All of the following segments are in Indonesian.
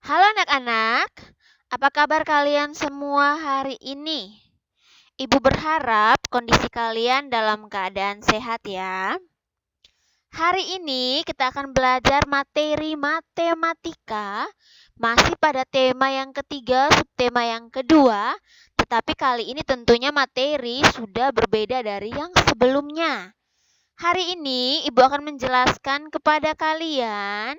Halo anak-anak, apa kabar kalian semua hari ini? Ibu berharap kondisi kalian dalam keadaan sehat ya. Hari ini kita akan belajar materi matematika, masih pada tema yang ketiga, subtema yang kedua, tetapi kali ini tentunya materi sudah berbeda dari yang sebelumnya. Hari ini Ibu akan menjelaskan kepada kalian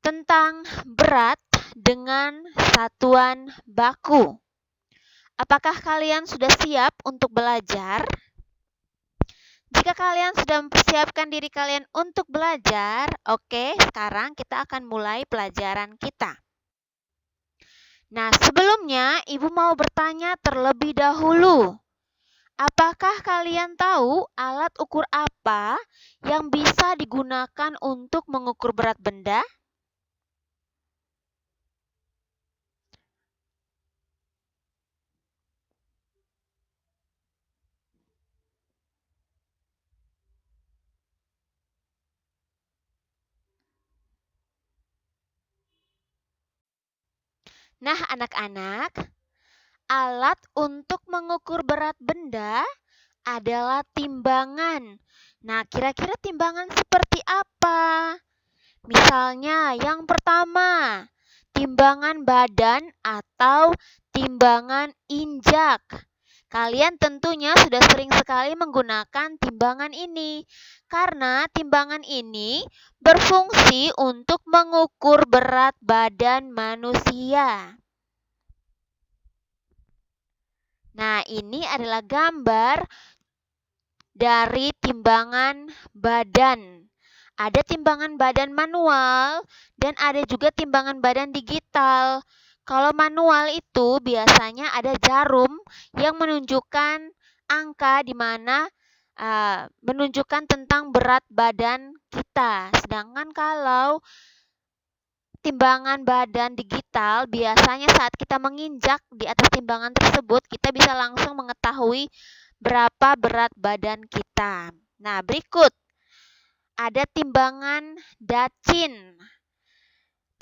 tentang berat dengan satuan baku. Apakah kalian sudah siap untuk belajar? Jika kalian sudah mempersiapkan diri kalian untuk belajar, oke, sekarang kita akan mulai pelajaran kita. Nah, sebelumnya Ibu mau bertanya terlebih dahulu. Apakah kalian tahu alat ukur apa yang bisa digunakan untuk mengukur berat benda? Nah, anak-anak, alat untuk mengukur berat benda adalah timbangan. Nah, kira-kira timbangan seperti apa? Misalnya, yang pertama, timbangan badan atau timbangan injak. Kalian tentunya sudah sering sekali menggunakan timbangan ini, karena timbangan ini berfungsi untuk mengukur berat badan manusia. Nah, ini adalah gambar dari timbangan badan. Ada timbangan badan manual dan ada juga timbangan badan digital. Kalau manual itu biasanya ada jarum yang menunjukkan angka di mana menunjukkan tentang berat badan kita. Sedangkan kalau timbangan badan digital, biasanya saat kita menginjak di atas timbangan tersebut, kita bisa langsung mengetahui berapa berat badan kita. Nah, berikut ada timbangan dacin.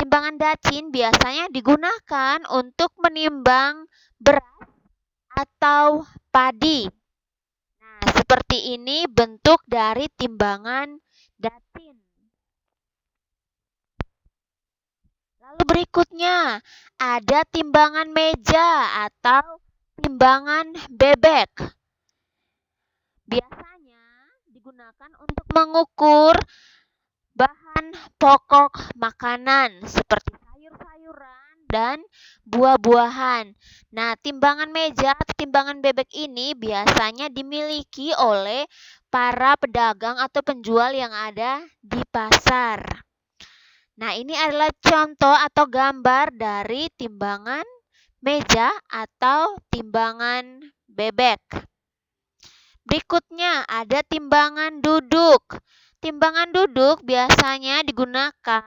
Timbangan dacin biasanya digunakan untuk menimbang beras atau padi. Nah, seperti ini bentuk dari timbangan dacin. Lalu berikutnya, ada timbangan meja atau timbangan bebek. Biasanya digunakan untuk mengukur bahan pokok makanan seperti sayur-sayuran dan buah-buahan. Nah, timbangan meja atau timbangan bebek ini biasanya dimiliki oleh para pedagang atau penjual yang ada di pasar. Nah, ini adalah contoh atau gambar dari timbangan meja atau timbangan bebek. Berikutnya ada timbangan duduk. Timbangan duduk biasanya digunakan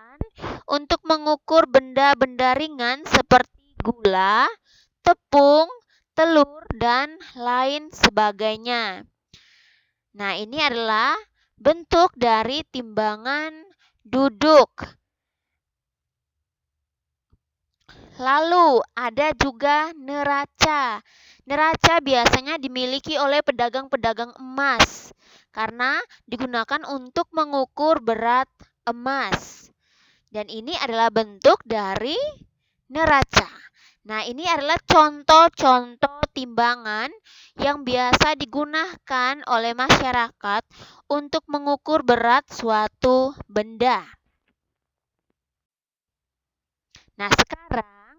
untuk mengukur benda-benda ringan seperti gula, tepung, telur, dan lain sebagainya. Nah, ini adalah bentuk dari timbangan duduk. Lalu ada juga neraca. Neraca biasanya dimiliki oleh pedagang-pedagang emas karena digunakan untuk mengukur berat emas. Dan ini adalah bentuk dari neraca. Nah, ini adalah contoh-contoh timbangan yang biasa digunakan oleh masyarakat untuk mengukur berat suatu benda. Nah, sekarang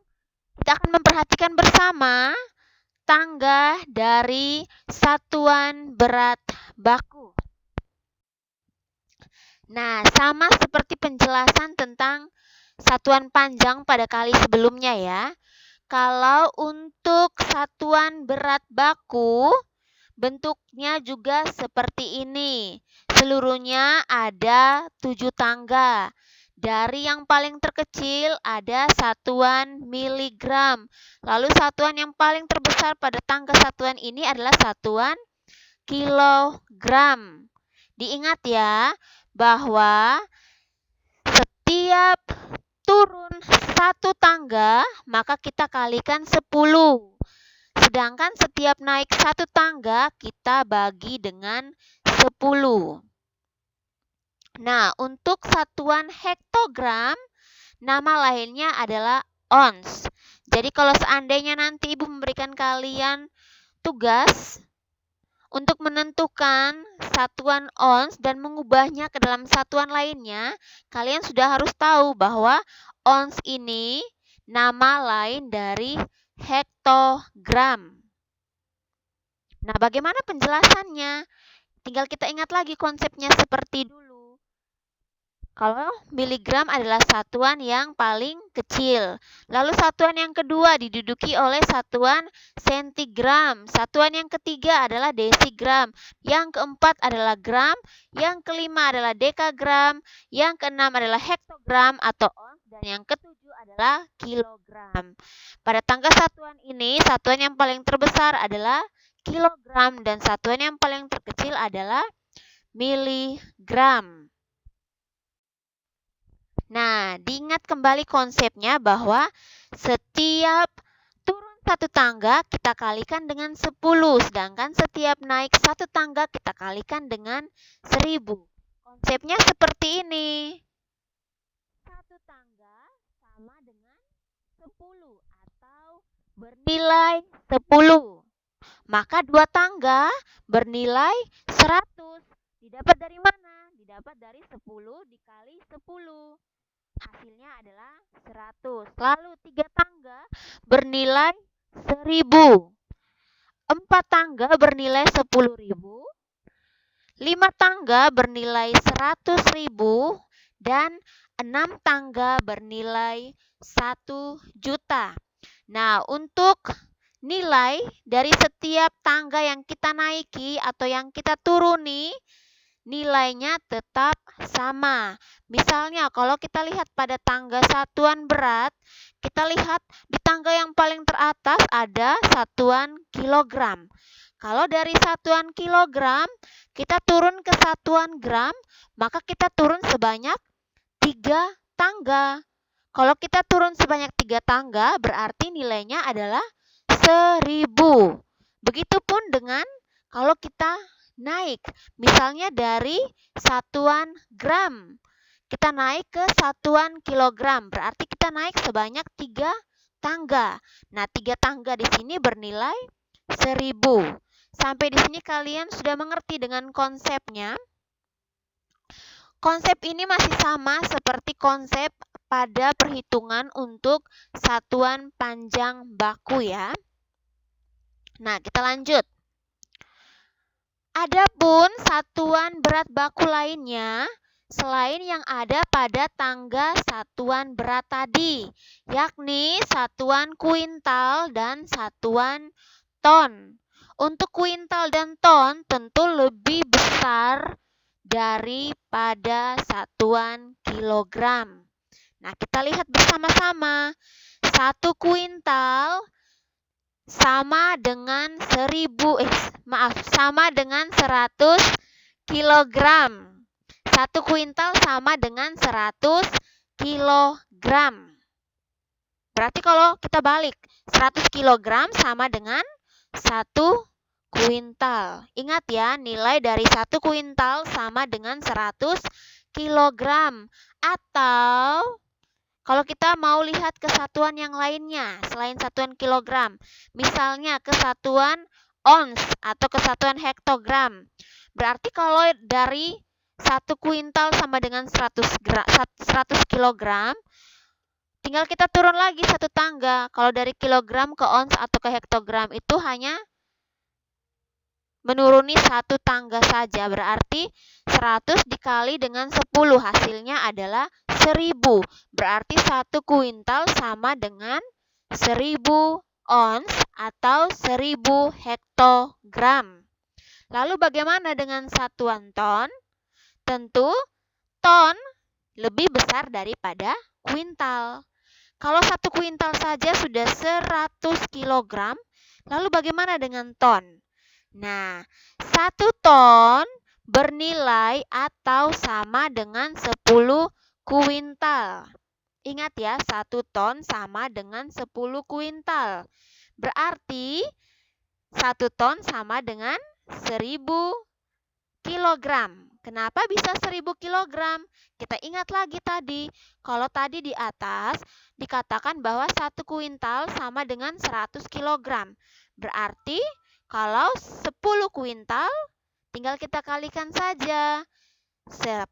kita akan memperhatikan bersama tangga dari satuan berat baku. Nah, sama seperti penjelasan tentang satuan panjang pada kali sebelumnya ya. Kalau untuk satuan berat baku, bentuknya juga seperti ini. Seluruhnya ada 7 tangga. Dari yang paling terkecil ada satuan miligram. Lalu satuan yang paling terbesar pada tangga satuan ini adalah satuan kilogram. Diingat ya, bahwa setiap turun 1 tangga, maka kita kalikan 10. Sedangkan setiap naik 1 tangga, kita bagi dengan 10. Nah, untuk satuan hektogram, nama lainnya adalah ons. Jadi kalau seandainya nanti Ibu memberikan kalian tugas untuk menentukan satuan ons dan mengubahnya ke dalam satuan lainnya, kalian sudah harus tahu bahwa ons ini nama lain dari hektogram. Nah, bagaimana penjelasannya? Tinggal kita ingat lagi konsepnya seperti dulu. Kalau miligram adalah satuan yang paling kecil. Lalu satuan yang kedua diduduki oleh satuan sentigram. Satuan yang ketiga adalah desigram. Yang keempat adalah gram. Yang kelima adalah dekagram. Yang keenam adalah hektogram atau ons. Dan yang ketujuh adalah kilogram. Pada tangga satuan ini, satuan yang paling terbesar adalah kilogram. Dan satuan yang paling terkecil adalah miligram. Nah, diingat kembali konsepnya bahwa setiap turun 1 tangga kita kalikan dengan 10, sedangkan setiap naik 1 tangga kita kalikan dengan 1000. Konsepnya seperti ini. 1 tangga sama dengan 10 atau bernilai 10. Maka 2 tangga bernilai 100. Didapat dari mana? Didapat dari 10 dikali 10. Hasilnya adalah 100. Lalu 3 tangga bernilai 1000. 4 tangga bernilai 10.000. 5 tangga bernilai 100.000. Dan 6 tangga bernilai 1 juta. Nah, untuk nilai dari setiap tangga yang kita naiki atau yang kita turuni, nilainya tetap sama. Misalnya kalau kita lihat pada tangga satuan berat, kita lihat di tangga yang paling teratas ada satuan kilogram. Kalau dari satuan kilogram kita turun ke satuan gram, maka kita turun sebanyak 3 tangga. Kalau kita turun sebanyak 3 tangga, berarti nilainya adalah 1000. Begitupun dengan kalau kita naik, misalnya dari satuan gram, kita naik ke satuan kilogram, berarti kita naik sebanyak 3 tangga. Nah, 3 tangga di sini bernilai 1000. Sampai di sini kalian sudah mengerti dengan konsepnya. Konsep ini masih sama seperti konsep pada perhitungan untuk satuan panjang baku ya. Nah, kita lanjut. Adapun satuan berat baku lainnya selain yang ada pada tangga satuan berat tadi, yakni satuan kuintal dan satuan ton. Untuk kuintal dan ton tentu lebih besar daripada satuan kilogram. Nah, kita lihat bersama-sama. 1 kuintal sama dengan 100 kilogram. 1 kuintal sama dengan 100 kilogram. Berarti kalau kita balik, 100 kilogram sama dengan 1 kuintal. Ingat ya, nilai dari 1 kuintal sama dengan 100 kilogram. Atau kalau kita mau lihat kesatuan yang lainnya selain satuan kilogram, misalnya kesatuan ons atau kesatuan hektogram. Berarti kalau dari 1 kuintal sama dengan 100 kilogram, tinggal kita turun lagi 1 tangga. Kalau dari kilogram ke ons atau ke hektogram itu hanya menuruni 1 tangga saja. Berarti 100 dikali dengan 10 hasilnya adalah 1000. Berarti 1 kuintal sama dengan 1000 ons atau 1000 hektogram. Lalu bagaimana dengan satuan ton? Tentu ton lebih besar daripada kuintal. Kalau 1 kuintal saja sudah 100 kilogram, lalu bagaimana dengan ton? Nah, 1 ton bernilai atau sama dengan 10 kuintal. Ingat ya, 1 ton sama dengan 10 kuintal. Berarti 1 ton sama dengan 1000 kilogram. Kenapa bisa 1000 kilogram? Kita ingat lagi tadi. Kalau tadi di atas dikatakan bahwa 1 kuintal sama dengan 100 kilogram. Berarti kalau 10 kuintal tinggal kita kalikan saja. 10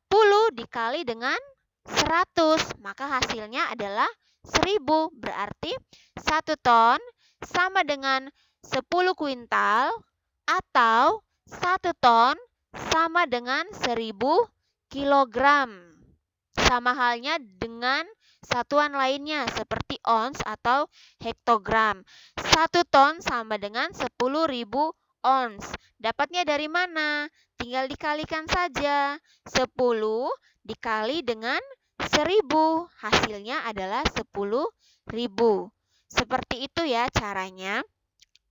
dikali dengan 100, maka hasilnya adalah 1000. Berarti 1 ton sama dengan 10 kuintal atau 1 ton sama dengan 1000 kilogram. Sama halnya dengan satuan lainnya seperti ons atau hektogram. 1 ton sama dengan 10.000 ons. Dapatnya dari mana? Tinggal dikalikan saja. 10 dikali dengan 1000. Hasilnya adalah 10.000. Seperti itu ya caranya.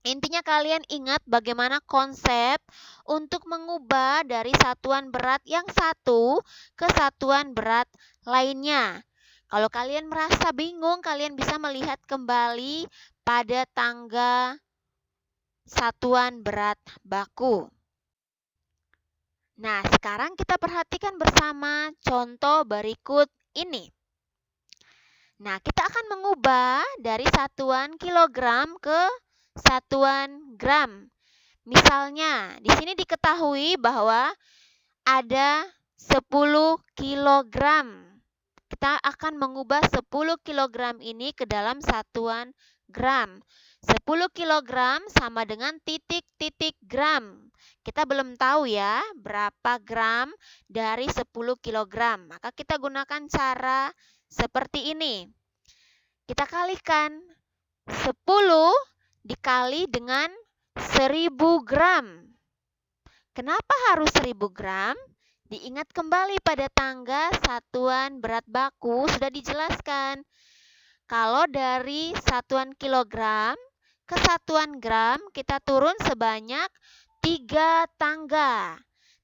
Intinya kalian ingat bagaimana konsep untuk mengubah dari satuan berat yang satu ke satuan berat lainnya. Kalau kalian merasa bingung, kalian bisa melihat kembali pada tangga satuan berat baku. Nah, sekarang kita perhatikan bersama contoh berikut ini. Nah, kita akan mengubah dari satuan kilogram ke satuan gram. Misalnya, di sini diketahui bahwa ada 10 kilogram. Kita akan mengubah 10 kilogram ini ke dalam satuan gram. 10 kilogram sama dengan titik-titik gram. Kita belum tahu ya berapa gram dari 10 kilogram. Maka kita gunakan cara seperti ini. Kita kalikan 10 dikali dengan 1000 gram. Kenapa harus 1000 gram? Diingat kembali pada tangga satuan berat baku sudah dijelaskan. Kalau dari satuan kilogram ke satuan gram kita turun sebanyak 3 tangga.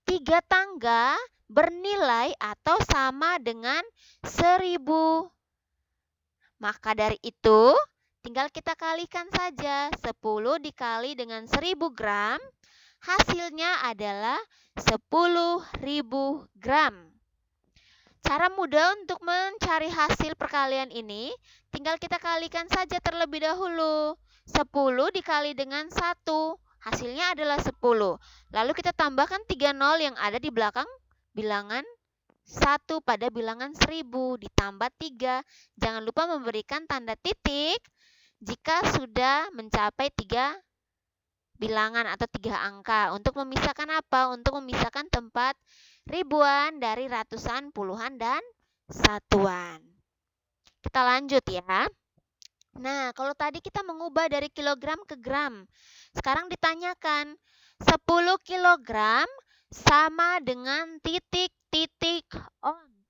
3 tangga bernilai atau sama dengan 1000. Maka dari itu tinggal kita kalikan saja. 10 dikali dengan 1000 gram, hasilnya adalah 10.000 gram. Cara mudah untuk mencari hasil perkalian ini, tinggal kita kalikan saja terlebih dahulu. 10 dikali dengan 1, hasilnya adalah 10. Lalu kita tambahkan 3 nol yang ada di belakang bilangan 1 pada bilangan 1000 ditambah 3. Jangan lupa memberikan tanda titik jika sudah mencapai 3 bilangan atau 3 angka. Untuk memisahkan apa? Untuk memisahkan tempat ribuan dari ratusan, puluhan, dan satuan. Kita lanjut ya. Nah, kalau tadi kita mengubah dari kilogram ke gram. Sekarang ditanyakan 10 kilogram sama dengan titik-titik ons.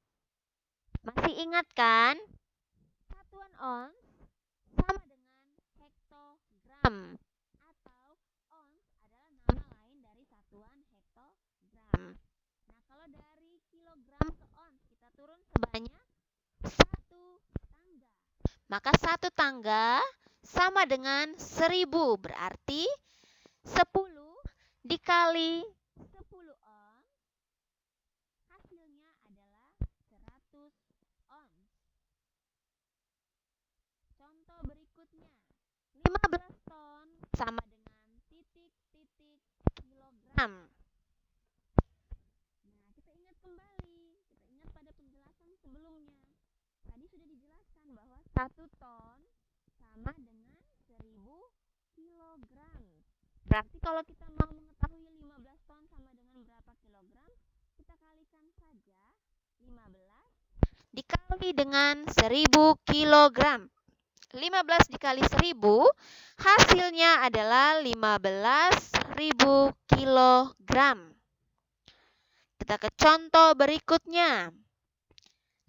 Masih ingat kan? Satuan ons sama dengan hektogram. Atau ons adalah nama lain dari satuan hektogram. Nah, kalau dari kilogram ke ons kita turun sebanyak 1 tangga. Maka 1 tangga sama dengan 1000. Berarti 10 dikali 10 ons, hasilnya adalah 100 ons. Contoh berikutnya, 15 ton sama dengan titik-titik kilogram. Nah, kita ingat kembali, kita ingat pada penjelasan sebelumnya. Tadi sudah dijelaskan bahwa 1 ton sama dengan 1000 kilogram. Berarti kalau kita mau mengetahui 15 ton sama dengan berapa kilogram, kita kalikan saja 15 dikali dengan 1000 kilogram. 15 dikali 1000 hasilnya adalah 15.000 kilogram. Kita ke contoh berikutnya.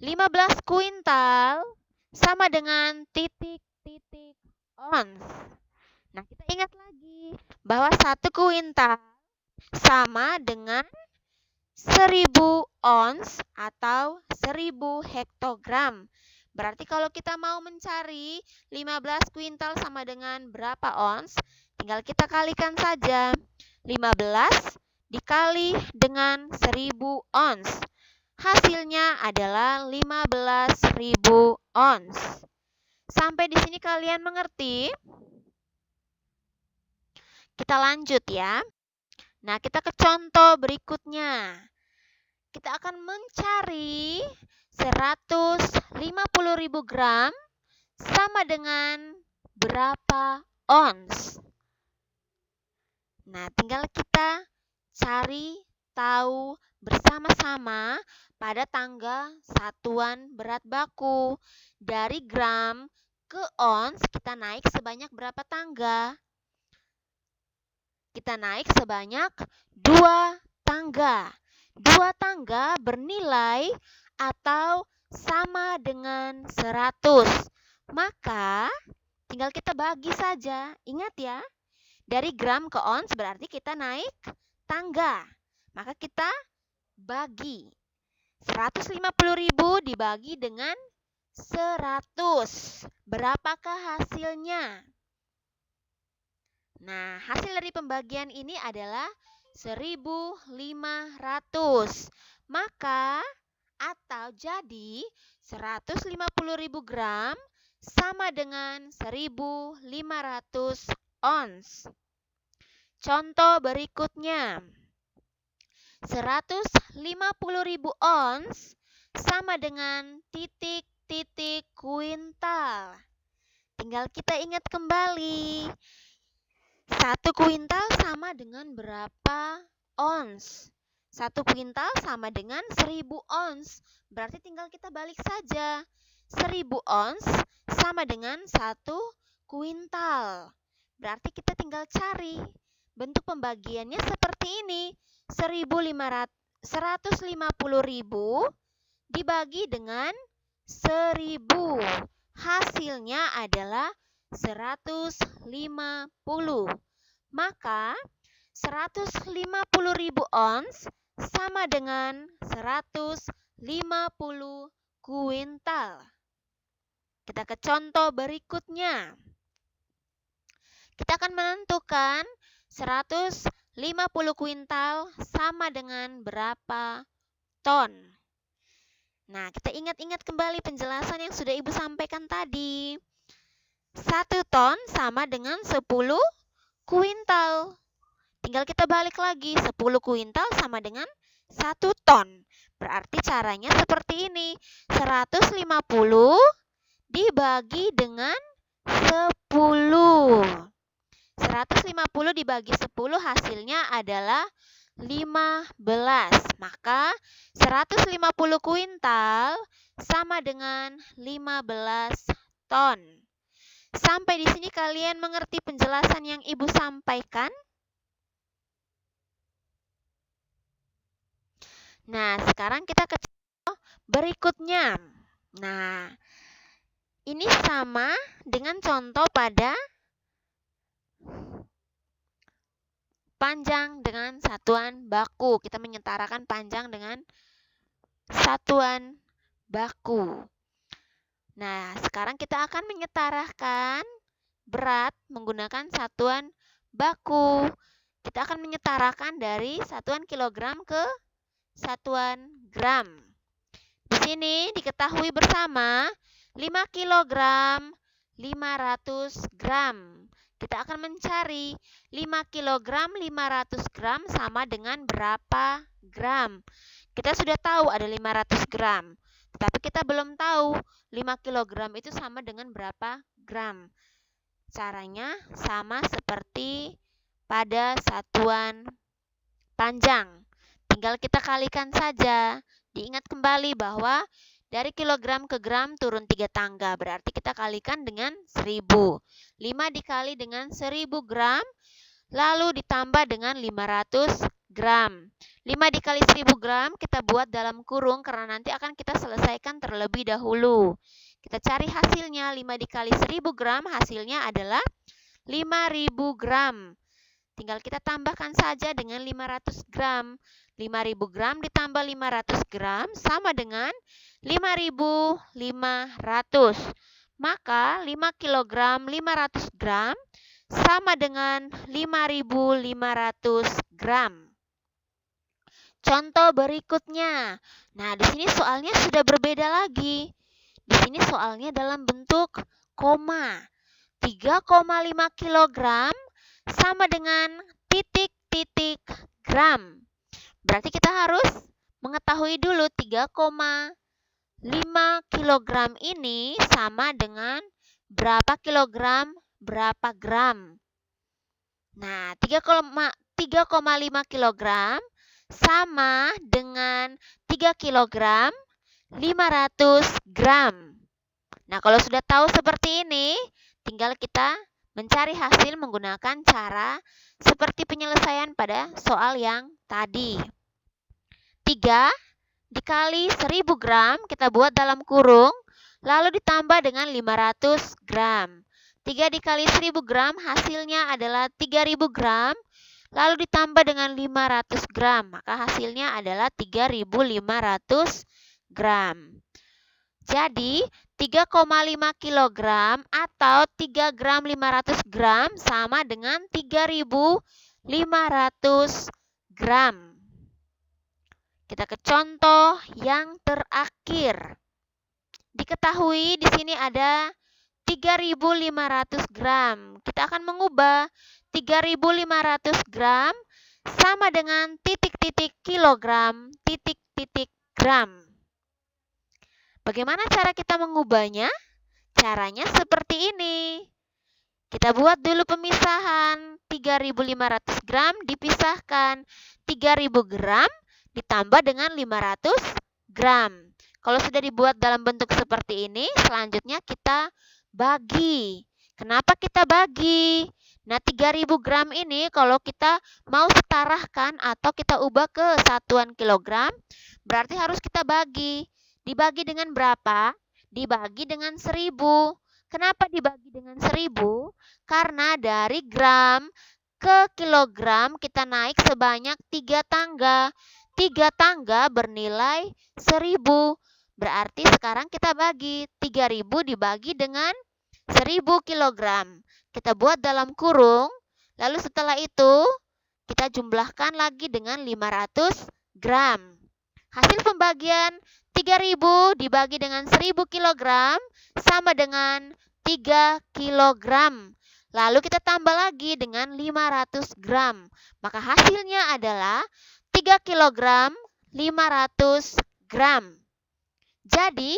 15 kuintal sama dengan titik-titik ons. Nah, kita ingat lagi bahwa 1 kuintal sama dengan 1000 ons atau 1000 hektogram. Berarti kalau kita mau mencari 15 kuintal sama dengan berapa ons, tinggal kita kalikan saja. 15 dikali dengan 1000 ons. Hasilnya adalah 15.000 ons. Sampai di sini kalian mengerti? Kita lanjut ya. Nah, kita ke contoh berikutnya. Kita akan mencari 150.000 gram sama dengan berapa ons. Nah, tinggal kita cari tahu bersama-sama pada tangga satuan berat baku. Dari gram ke ons, kita naik sebanyak berapa tangga? Kita naik sebanyak 2 tangga. 2 tangga bernilai atau sama dengan 100. Maka tinggal kita bagi saja. Ingat ya, dari gram ke ons berarti kita naik tangga. Maka kita bagi. 150.000 dibagi dengan 100. Berapakah hasilnya? Nah, hasil dari pembagian ini adalah 1.500. Maka atau jadi 150.000 gram sama dengan 1.500 ons. Contoh berikutnya. 150.000 ons sama dengan titik-titik kuintal. Tinggal kita ingat kembali. 1 kuintal sama dengan berapa ons? 1 kuintal sama dengan 1.000 ons. Berarti tinggal kita balik saja. 1.000 ons sama dengan 1 kuintal. Berarti kita tinggal cari. Bentuk pembagiannya seperti ini. 150.000 dibagi dengan 1.000. Hasilnya adalah 150. Maka 150.000 ons sama dengan 150 kuintal. Kita ke contoh berikutnya. Kita akan menentukan 150 kuintal sama dengan berapa ton. Nah, kita ingat-ingat kembali penjelasan yang sudah Ibu sampaikan tadi. 1 ton sama dengan 10 kuintal. Tinggal kita balik lagi. 10 kuintal sama dengan 1 ton. Berarti caranya seperti ini. 150 dibagi dengan 10. 150 dibagi 10 hasilnya adalah 15. Maka 150 kuintal sama dengan 15 ton. Sampai di sini kalian mengerti penjelasan yang Ibu sampaikan? Nah, sekarang kita ke contoh berikutnya. Nah, ini sama dengan contoh pada panjang dengan satuan baku. Kita menyetarakan panjang dengan satuan baku. Nah, sekarang kita akan menyetarakan berat menggunakan satuan baku. Kita akan menyetarakan dari satuan kilogram ke satuan gram. Di sini diketahui bersama 5 kilogram 500 gram. Kita akan mencari 5 kilogram 500 gram sama dengan berapa gram. Kita sudah tahu ada 500 gram. Tetapi kita belum tahu 5 kilogram itu sama dengan berapa gram. Caranya sama seperti pada satuan panjang. Tinggal kita kalikan saja. Diingat kembali bahwa dari kilogram ke gram turun 3 tangga. Berarti kita kalikan dengan 1000. 5 dikali dengan 1000 gram. Lalu ditambah dengan 500 gram. 5 dikali 1000 gram kita buat dalam kurung karena nanti akan kita selesaikan terlebih dahulu. Kita cari hasilnya. 5 dikali 1000 gram hasilnya adalah 5000 gram. Tinggal kita tambahkan saja dengan 500 gram. 5.000 gram ditambah 500 gram sama dengan 5.500. Maka 5 kg 500 gram sama dengan 5.500 gram. Contoh berikutnya. Nah, di sini soalnya sudah berbeda lagi. Di sini soalnya dalam bentuk koma. 3,5 kg sama dengan titik-titik gram. Berarti kita harus mengetahui dulu 3,5 kg ini sama dengan berapa kilogram, berapa gram. Nah, 3,5 kg sama dengan 3 kg 500 gram. Nah, kalau sudah tahu seperti ini, tinggal kita mencari hasil menggunakan cara seperti penyelesaian pada soal yang tadi. 3 dikali 1000 gram kita buat dalam kurung, lalu ditambah dengan 500 gram. 3 dikali 1000 gram hasilnya adalah 3000 gram, lalu ditambah dengan 500 gram, maka hasilnya adalah 3500 gram. Jadi, 3,5 kg atau 3 gram 500 gram sama dengan 3500 gram. Kita ke contoh yang terakhir. Diketahui di sini ada 3.500 gram. Kita akan mengubah 3.500 gram sama dengan titik-titik kilogram, titik-titik gram. Bagaimana cara kita mengubahnya? Caranya seperti ini. Kita buat dulu pemisahan. 3.500 gram dipisahkan 3.000 gram ditambah dengan 500 gram. Kalau sudah dibuat dalam bentuk seperti ini, selanjutnya kita bagi. Kenapa kita bagi? Nah, 3.000 gram ini kalau kita mau setarakan atau kita ubah ke satuan kilogram, berarti harus kita bagi. Dibagi dengan berapa? Dibagi dengan 1000. Kenapa dibagi dengan 1000? Karena dari gram ke kilogram kita naik sebanyak 3 tangga. 3 tangga bernilai 1000. Berarti sekarang kita bagi 3.000 dibagi dengan 1000 kg. Kita buat dalam kurung, lalu setelah itu kita jumlahkan lagi dengan 500 gram. Hasil pembagian 3.000 dibagi dengan 1000 kg sama dengan 3 kg. Lalu kita tambah lagi dengan 500 gram. Maka hasilnya adalah 3 kg 500 gram. Jadi,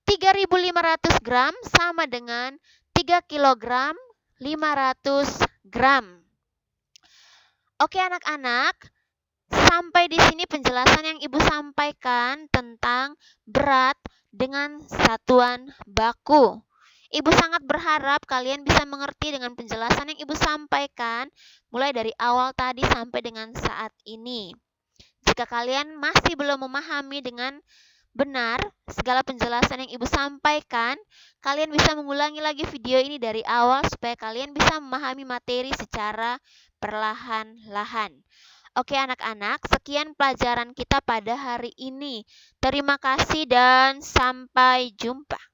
3.500 gram sama dengan 3 kg 500 gram. Oke anak-anak, sampai di sini penjelasan yang Ibu sampaikan tentang berat dengan satuan baku. Ibu sangat berharap kalian bisa mengerti dengan penjelasan yang Ibu sampaikan mulai dari awal tadi sampai dengan saat ini. Jika kalian masih belum memahami dengan benar segala penjelasan yang Ibu sampaikan, kalian bisa mengulangi lagi video ini dari awal supaya kalian bisa memahami materi secara perlahan-lahan. Oke anak-anak, sekian pelajaran kita pada hari ini. Terima kasih dan sampai jumpa.